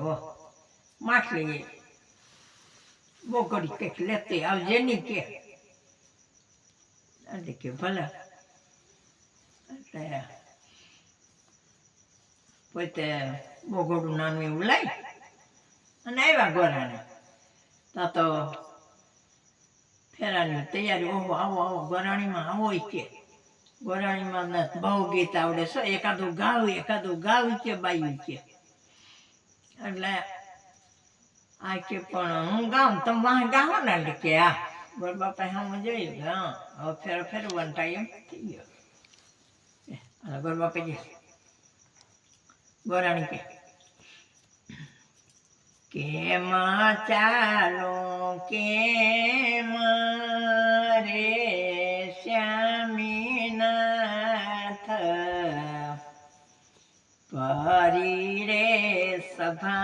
હો માછલી બોકડી કંઈક લેતી આવજે ની કે એટલે કે ભલે એટલે પોતે બોગોડું નાનું એવું લઈ અને આવ્યા ગોરાને ત્યાં તો ફેરાની તૈયારી ઓહો આવો આવો ગોરાણીમાં આવો કે ગોરાણીમાં બહુ ગીત આવડે છે એકાદું ગાવ કે બાયું કે એટલે આ કે પણ હું ગાઉં તમે વાહ ગાવો ને એટલે કે હા ગોર બાપા હા જોયું હા હવે ફેરવવાનો ટાઈમ થઈ ગયો ગોર બાપા ગોરાણી કે કેમ ચાલો કેમ રે શ્યામીનાથ કરી રે સભા